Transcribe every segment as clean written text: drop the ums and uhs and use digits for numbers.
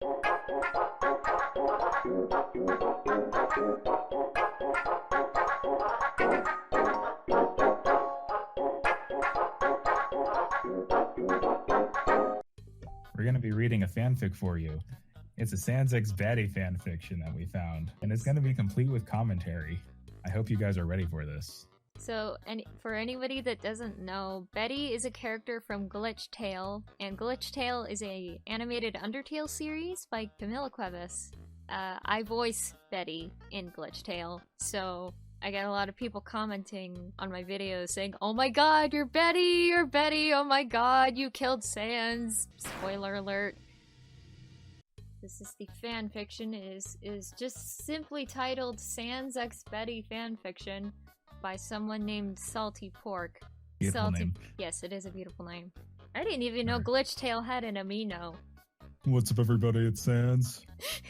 We're going to be reading a fanfic for you. It's a Sans X Betty fanfiction that we found, and it's going to be complete with commentary. I hope you guys are ready for this. So, for anybody that doesn't know, Betty is a character from Glitchtale, and Glitchtale is a animated Undertale series by Camila Cuevas. I voice Betty in Glitchtale, so I get a lot of people commenting on my videos saying, "Oh my god, you're Betty! You're Betty! Oh my god, you killed Sans!" Spoiler alert. This is the fanfiction. It is just simply titled Sans X Betty fanfiction by someone named Salty Pork. Beautiful name. Yes, it is a beautiful name. I didn't even know Glitchtale had an amino. What's up, everybody? It's Sans.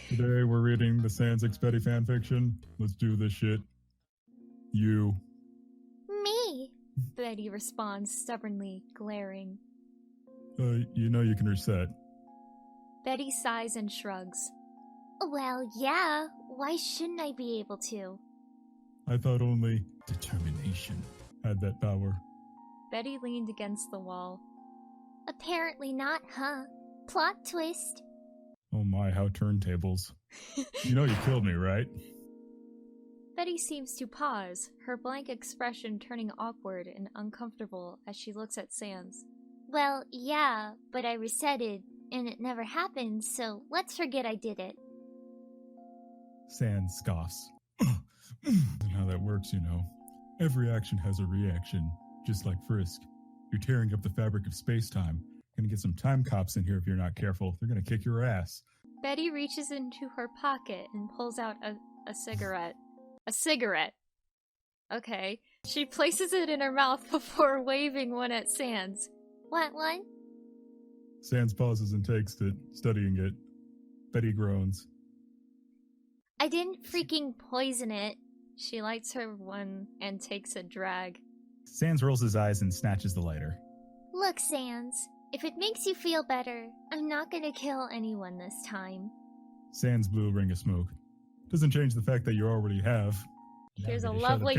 Today we're reading the Sans X Betty fanfiction. Let's do this shit. You. Me! Betty responds, stubbornly glaring. You know you can reset. Betty sighs and shrugs. Well, yeah. Why shouldn't I be able to? I thought only determination had that power. Betty leaned against the wall. Apparently not, huh? Plot twist. Oh my, how turntables. You know you killed me, right? Betty seems to pause, her blank expression turning awkward and uncomfortable as she looks at Sans. Well, yeah, but I resetted, and it never happened, so let's forget I did it. Sans scoffs. And how that works, you know. Every action has a reaction, just like Frisk. You're tearing up the fabric of space-time. Gonna get some time cops in here if you're not careful. They're gonna kick your ass. Betty reaches into her pocket and pulls out a cigarette. A cigarette. Okay. She places it in her mouth before waving one at Sans. What one? Sans pauses and takes it, studying it. Betty groans. I didn't freaking poison it. She lights her one and takes a drag. Sans rolls his eyes and snatches the lighter. Look, Sans. If it makes you feel better, I'm not gonna kill anyone this time. Sans blew a ring of smoke. Doesn't change the fact that you already have. Here's a lovely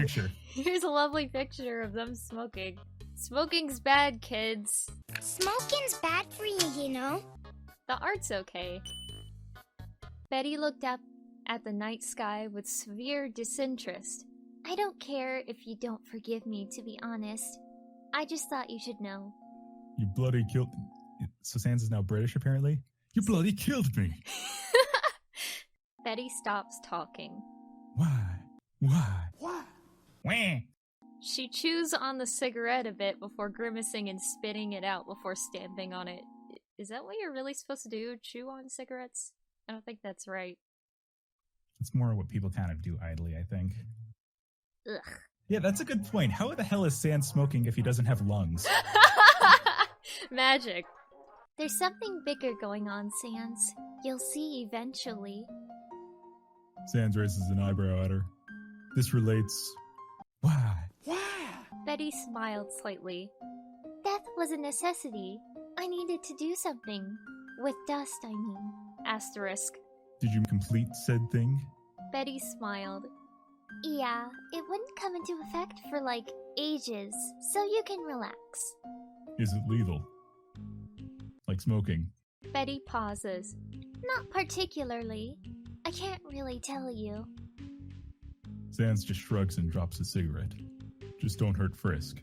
picture of them smoking. Smoking's bad, kids. Smoking's bad for you, you know. The art's okay. Betty looked up at the night sky with severe disinterest. I don't care if you don't forgive me, to be honest. I just thought you should know. You bloody killed... So Sans is now British, apparently? You bloody killed me! Betty stops talking. Why? Wah! She chews on the cigarette a bit before grimacing and spitting it out before stamping on it. Is that what you're really supposed to do? Chew on cigarettes? I don't think that's right. It's more what people kind of do idly, I think. Ugh. Yeah, that's a good point. How the hell is Sans smoking if he doesn't have lungs? Magic. There's something bigger going on, Sans. You'll see eventually. Sans raises an eyebrow at her. This relates... Why? Betty smiled slightly. Death was a necessity. I needed to do something. With dust, I mean. Asterisk. Did you complete said thing? Betty smiled. Yeah, it wouldn't come into effect for, like, ages, so you can relax. Is it lethal? Like smoking? Betty pauses. Not particularly. I can't really tell you. Sans just shrugs and drops a cigarette. Just don't hurt Frisk.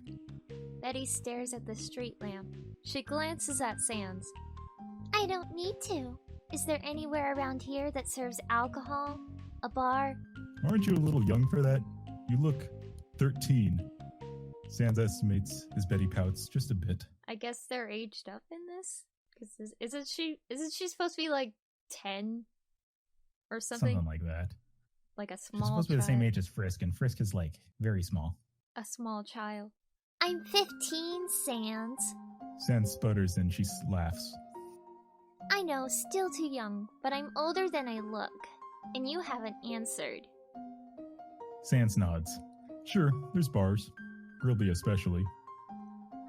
Betty stares at the street lamp. She glances at Sans. I don't need to. Is there anywhere around here that serves alcohol? A bar? Aren't you a little young for that? You look 13. Sans estimates as Betty pouts just a bit. I guess they're aged up in this? Because isn't she supposed to be like 10? Or something? Something like that. Like a small She's supposed to be the same age as Frisk, and Frisk is like very small. A small child. I'm 15, Sans. Sans sputters and she laughs. I know, still too young, but I'm older than I look. And you haven't answered. Sans nods. Sure, there's bars. Grilby especially.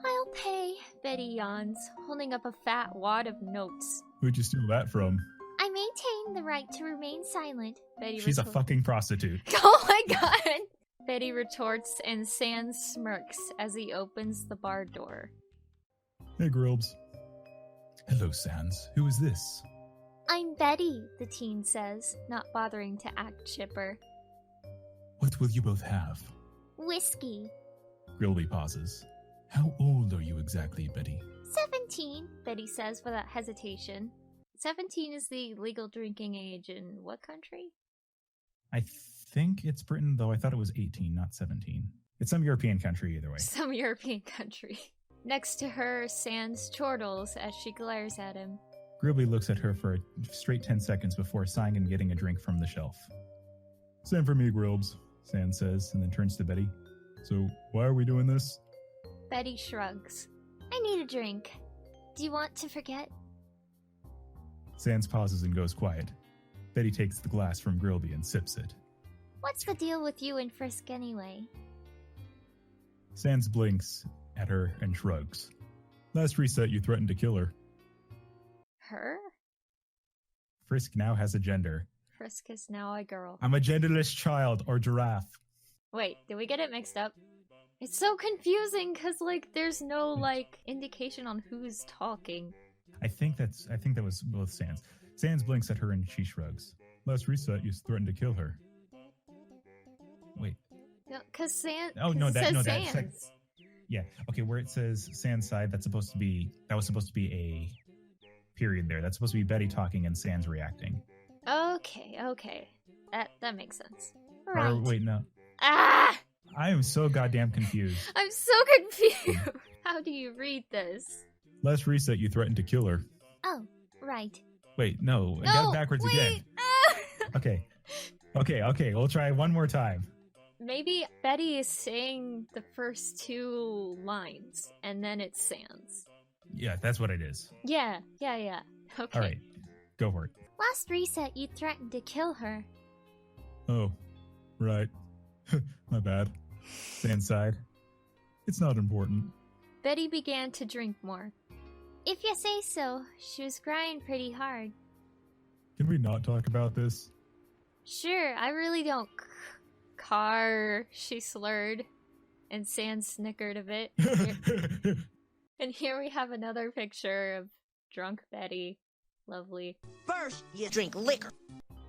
I'll pay. Betty yawns, holding up a fat wad of notes. Who'd you steal that from? I claim the right to remain silent. Betty She's a retorts. fucking prostitute. Oh my god! Betty retorts and Sans smirks as he opens the bar door. Hey, Grilbs. Hello, Sans. Who is this? I'm Betty. The teen says, not bothering to act chipper. What will you both have? Whiskey. Grilby pauses. How old are you exactly, Betty? 17. Betty says without hesitation. 17 is the legal drinking age in what country? I think it's Britain, though I thought it was 18, not 17. It's some European country either way. Some European country. Next to her, Sans chortles as she glares at him. Grilby looks at her for a straight 10 seconds before sighing and getting a drink from the shelf. Same for me, Grilbs, Sans says, and then turns to Betty. So, why are we doing this? Betty shrugs. I need a drink. Do you want to forget? Sans pauses and goes quiet. Betty takes the glass from Grilby and sips it. What's the deal with you and Frisk anyway? Sans blinks at her and shrugs. Last reset, you threatened to kill her. Her? Frisk now has a gender. Frisk is now a girl. I'm a genderless child, or giraffe. Wait, did we get it mixed up? It's so confusing because, like, there's no, like, indication on who's talking. I think that was both Sans. Sans blinks at her and she shrugs. Last reset, you threatened to kill her. Wait. No, because Sans. Oh no, Sans. Yeah. Okay, where it says Sans side, that was supposed to be a period there. That's supposed to be Betty talking and Sans reacting. Okay. That makes sense. Right. Or wait, no. Ah! I am so goddamn confused. I'm so confused. How do you read this? Last reset, you threatened to kill her. Oh, right. Wait, no, I No, got it backwards wait. again. Ah! Okay, we'll try one more time. Maybe Betty is saying the first two lines, and then it's Sans. Yeah, that's what it is. Yeah. Okay. All right, go for it. Last reset, you threatened to kill her. Oh, right. My bad. Sans side. It's not important. Betty began to drink more. If you say so, she was crying pretty hard. Can we not talk about this? Sure, I really don't car, she slurred, and Sans snickered a bit. And here we have another picture of drunk Betty. Lovely. First, you drink liquor.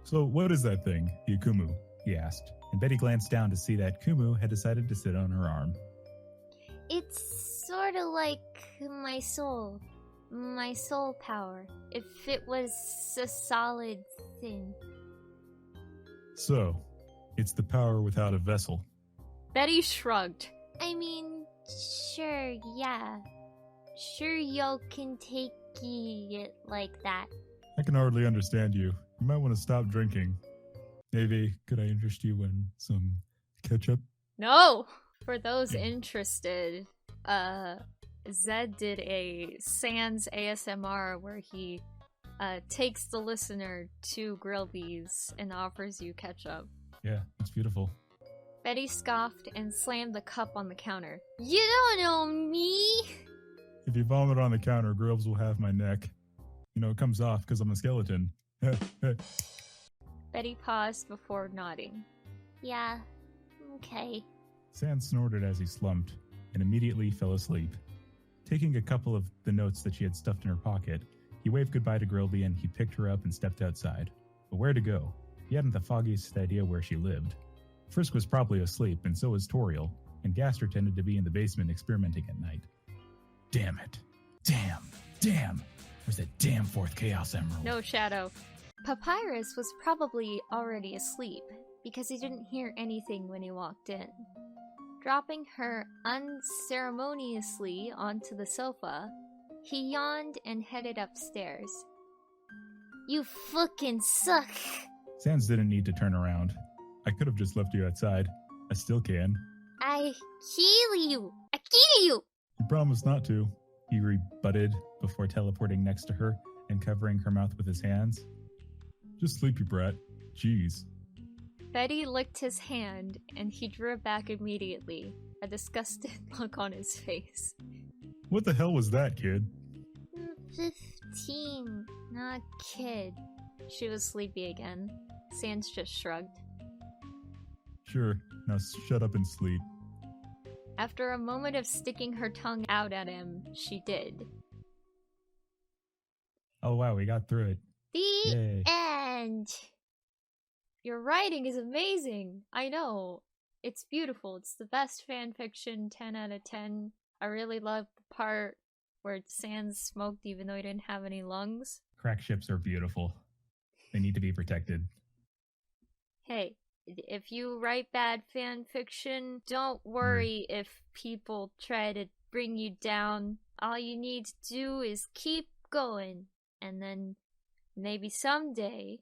So, what is that thing, Yakumu? He asked, and Betty glanced down to see that Kumu had decided to sit on her arm. It's sort of like my soul power. If it was a solid thing. So, it's the power without a vessel. Betty shrugged. I mean, sure, yeah. Sure, y'all can take it like that. I can hardly understand you. You might want to stop drinking. Maybe, could I interest you in some ketchup? No! For those interested, Zed did a Sans ASMR where he takes the listener to Grillby's and offers you ketchup. Yeah, it's beautiful. Betty scoffed and slammed the cup on the counter. You don't know me! If you vomit on the counter, Grills will have my neck. You know, it comes off because I'm a skeleton. Betty paused before nodding. Yeah, okay. Sans snorted as he slumped and immediately fell asleep. Taking a couple of the notes that she had stuffed in her pocket, he waved goodbye to Grilby and he picked her up and stepped outside. But where to go? He hadn't the foggiest idea where she lived. Frisk was probably asleep, and so was Toriel, and Gaster tended to be in the basement experimenting at night. Damn it. Damn. Where's that damn fourth Chaos Emerald? No shadow. Papyrus was probably already asleep, because he didn't hear anything when he walked in. Dropping her unceremoniously onto the sofa, he yawned and headed upstairs. You fucking suck! Sans didn't need to turn around. I could have just left you outside. I still can. I kill you! I kill you! You promised not to. He rebutted before teleporting next to her and covering her mouth with his hands. Just sleep, you brat. Jeez. Betty licked his hand, and he drew it back immediately, a disgusted look on his face. What the hell was that, kid? 15, not kid. She was sleepy again. Sans just shrugged. Sure, now shut up and sleep. After a moment of sticking her tongue out at him, she did. Oh wow, we got through it. The Yay. end. Your writing is amazing! I know. It's beautiful. It's the best fanfiction, 10 out of 10. I really love the part where Sans smoked even though he didn't have any lungs. Crack ships are beautiful. They need to be protected. Hey, if you write bad fanfiction, don't worry if people try to bring you down. All you need to do is keep going. And then maybe someday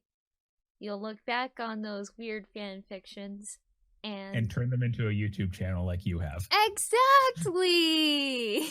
you'll look back on those weird fanfictions And turn them into a YouTube channel like you have. Exactly!